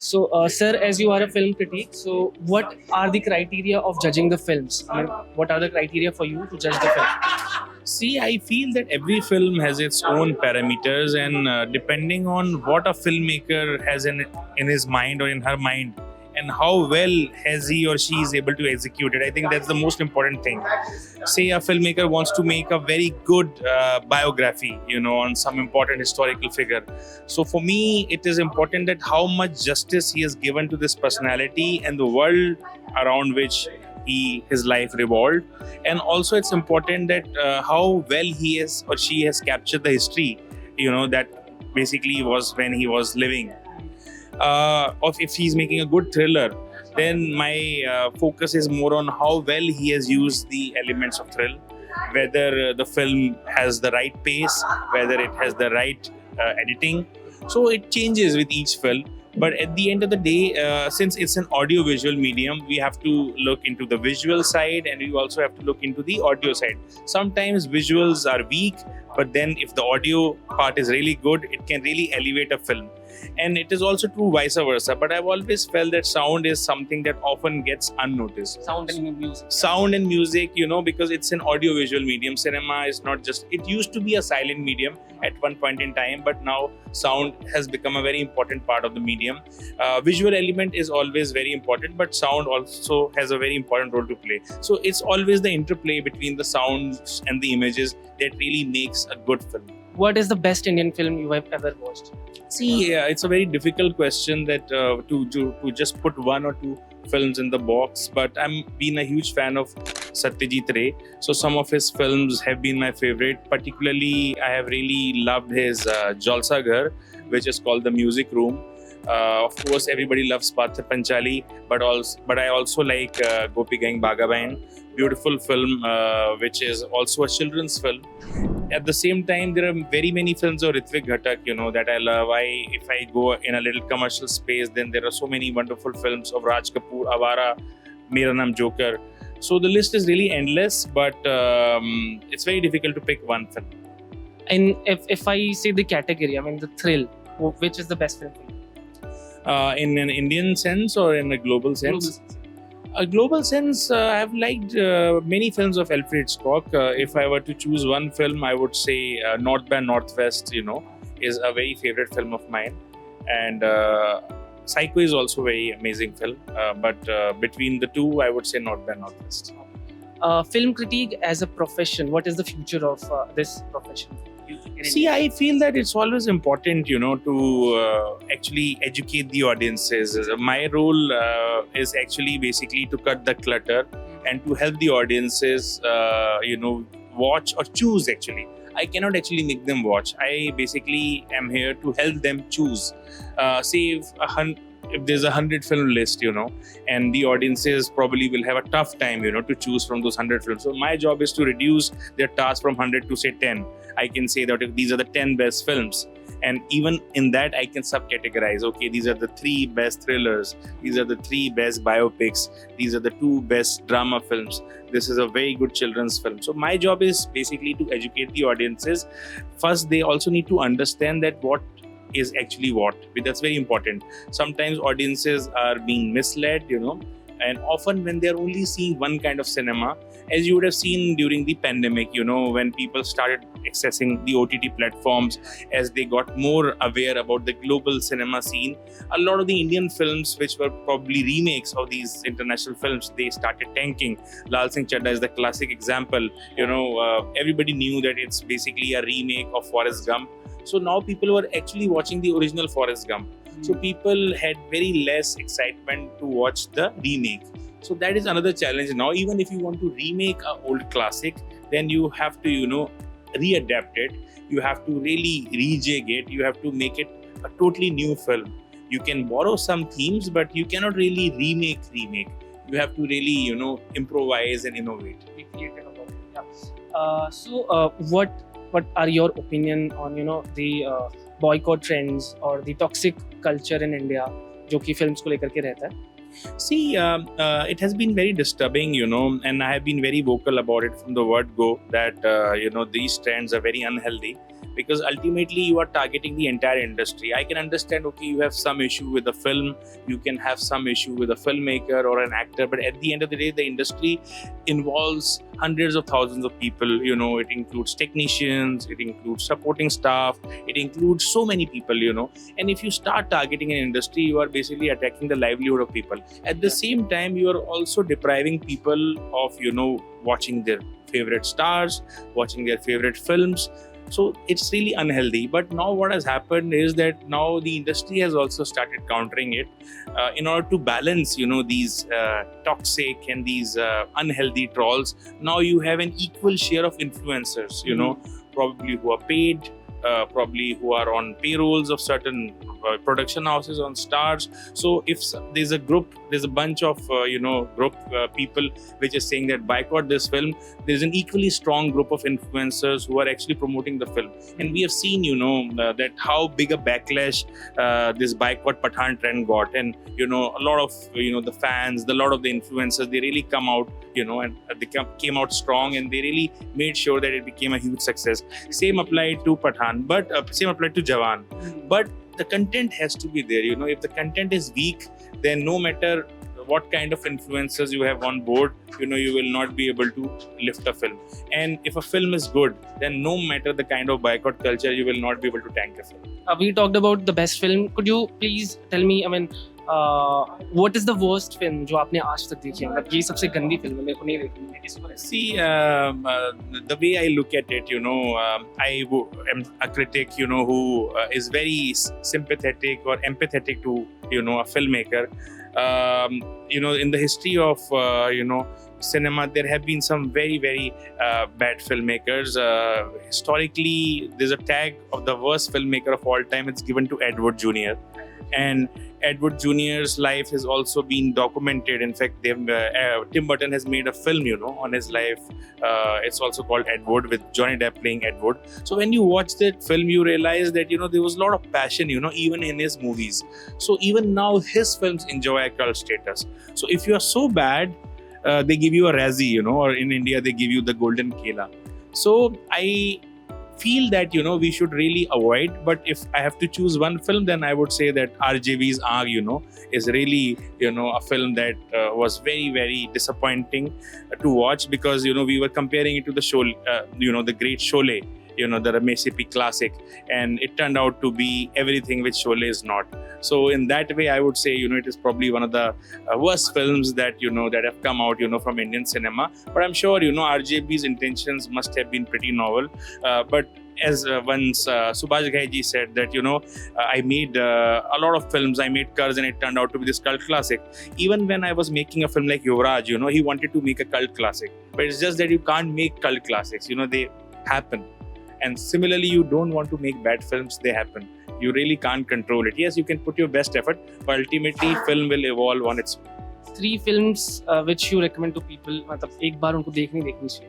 So, sir, as you are a film critic, so what are the criteria of judging the films? I mean, what are the criteria for you to judge the film? See, I feel that every film has its own parameters, and depending on what a filmmaker has in his mind or in her mind, and how well has he or she is able to execute it, I think that's the most important thing. Say a filmmaker wants to make a very good biography, on some important historical figure. So for me, it is important that how much justice he has given to this personality and the world around which his life revolved, and also it's important that how well he is or she has captured the history, that basically was when he was living. Or if he's making a good thriller, then my focus is more on how well he has used the elements of thrill, whether the film has the right pace, whether it has the right editing. So it changes with each film. But at the end of the day, since it's an audio-visual medium, we have to look into the visual side, and we also have to look into the audio side. Sometimes visuals are weak, but then if the audio part is really good, it can really elevate a film. And it is also true vice versa. But I've always felt that sound is something that often gets unnoticed. Sound and music. Sound and music, because it's an audio-visual medium. Cinema is not just, it used to be a silent medium at one point in time, but now sound has become a very important part of the medium. Visual element is always very important, but sound also has a very important role to play. So it's always the interplay between the sounds and the images that really makes a good film. What is the best Indian film you have ever watched? See, it's a very difficult question that to just put one or two films in the box, but I'm been a huge fan of Satyajit Ray. So some of his films have been my favorite. Particularly, I have really loved his Jalsa Ghar, which is called The Music Room. Of course, everybody loves Pather Panchali, but I also like Gopi Gang Bagabain. Beautiful film, which is also a children's film. At the same time, there are very many films of Ritvik Ghatak, that I love. If I go in a little commercial space, then there are so many wonderful films of Raj Kapoor, Avara, Mera Naam Joker. So the list is really endless, but it's very difficult to pick one film. And if I say the category, I mean the thrill, which is the best film for you? In an Indian sense or in a global sense? A global sense, I've liked many films of Alfred Hitchcock. If I were to choose one film, I would say North by Northwest, is a very favorite film of mine. And Psycho is also a very amazing film. But between the two, I would say North by Northwest. Film critique as a profession, what is the future of this profession? See, I feel that it's always important, to actually educate the audiences. My role is actually basically to cut the clutter and to help the audiences, watch or choose actually. I cannot actually make them watch. I basically am here to help them choose. Say if there's 100 film list, and the audiences probably will have a tough time, to choose from those 100 films. So my job is to reduce their task from 100 to say 10. I can say that if these are the 10 best films, and even in that I can subcategorize. Okay, these are the 3 best thrillers. These are the 3 best biopics. These are the 2 best drama films. This is a very good children's film. So my job is basically to educate the audiences. First, they also need to understand that what is actually what. That's very important. Sometimes audiences are being misled, and often when they're only seeing one kind of cinema, as you would have seen during the pandemic, when people started accessing the OTT platforms, as they got more aware about the global cinema scene, a lot of the Indian films, which were probably remakes of these international films, they started tanking. Lal Singh Chadda is the classic example. Everybody knew that it's basically a remake of Forrest Gump. So now people were actually watching the original Forrest Gump. So people had very less excitement to watch the remake. So that is another challenge now. Even if you want to remake an old classic, then you have to, readapt it. You have to really rejig it. You have to make it a totally new film. You can borrow some themes, but you cannot really remake. You have to really, improvise and innovate. Be creative about it. Yeah. So what are your opinion on the boycott trends or the toxic culture in India जो कि films को लेकर के रहता है? See, it has been very disturbing, and I have been very vocal about it from the word go that, these trends are very unhealthy because ultimately you are targeting the entire industry. I can understand, okay, you have some issue with the film, you can have some issue with a filmmaker or an actor, but at the end of the day, the industry involves hundreds of thousands of people. You know, it includes technicians, it includes supporting staff, it includes so many people, you know. And if you start targeting an industry, you are basically attacking the livelihood of people. At the same time, you are also depriving people of, you know, watching their favorite stars, watching their favorite films. So it's really unhealthy. But now what has happened is that now the industry has also started countering it in order to balance, you know, these toxic and these unhealthy trolls. Now you have an equal share of influencers, you know, probably who are paid, probably who are on payrolls of certain production houses, on stars. So if there's a group, there's a bunch of group people which is saying that boycott this film, there's an equally strong group of influencers who are actually promoting the film. And we have seen, you know, that how big a backlash this boycott Pathan trend got. And, you know, a lot of, you know, the fans, a lot of the influencers, they really come out, you know, and they came out strong, and they really made sure that it became a huge success. Same applied to Pathan, but same applied to Jawan. But the content has to be there. You know, if the content is weak, then no matter what kind of influencers you have on board, you know, you will not be able to lift a film. And if a film is good, then no matter the kind of boycott culture, you will not be able to tank the film. We talked about the best film. Could you please tell me, I mean, what is the worst film जो आपने आज तक देखी है? मतलब ये सबसे गंदी फिल्म है, मेरे को नहीं देखनी है किसी को. See, the way I look at it, you know, I am a critic, you know, who is very sympathetic or empathetic to, you know, a filmmaker. You know, in the history of, you know, cinema, there have been some very, very bad filmmakers. Historically, there's a tag of the worst filmmaker of all time. It's given to Edward Jr. And Edward Jr.'s life has also been documented. In fact, Tim Burton has made a film, you know, on his life. It's also called Edward, with Johnny Depp playing Edward. So when you watch that film, you realize that, you know, there was a lot of passion, you know, even in his movies. So even now, his films enjoy a cult status. So if you are so bad, they give you a Razzie, you know, or in India, they give you the Golden Kela. So I feel that, you know, we should really avoid. But if I have to choose one film, then I would say that RJV's Aag, you know, is really, you know, a film that was very, very disappointing to watch, because, you know, we were comparing it to the show, you know, the great Sholay, you know, the Ramesh classic, and it turned out to be everything which Sholay is not. So in that way, I would say, you know, it is probably one of the worst films that, you know, that have come out, you know, from Indian cinema. But I'm sure, you know, RJB's intentions must have been pretty novel. But as once Subhash Ghai ji said that, you know, I made a lot of films, I made Karz, and it turned out to be this cult classic. Even when I was making a film like Yuvraj, you know, he wanted to make a cult classic. But it's just that you can't make cult classics, you know, they happen. And similarly, you don't want to make bad films, they happen. You really can't control it. Yes, you can put your best effort, but ultimately film will evolve on its own. 3 films which you recommend to people, मतलब एक बार उनको देखनी चाहिए.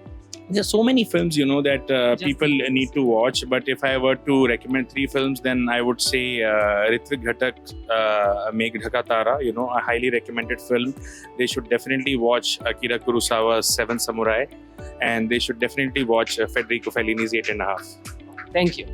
There are so many films, you know, that people need to watch. But if I were to recommend 3 films, then I would say Ritwik Ghatak's Megh Dhaka Tara, you know, a highly recommended film. They should definitely watch Akira Kurosawa's Seven Samurai, and they should definitely watch Federico Fellini's 8 and a Half. Thank you.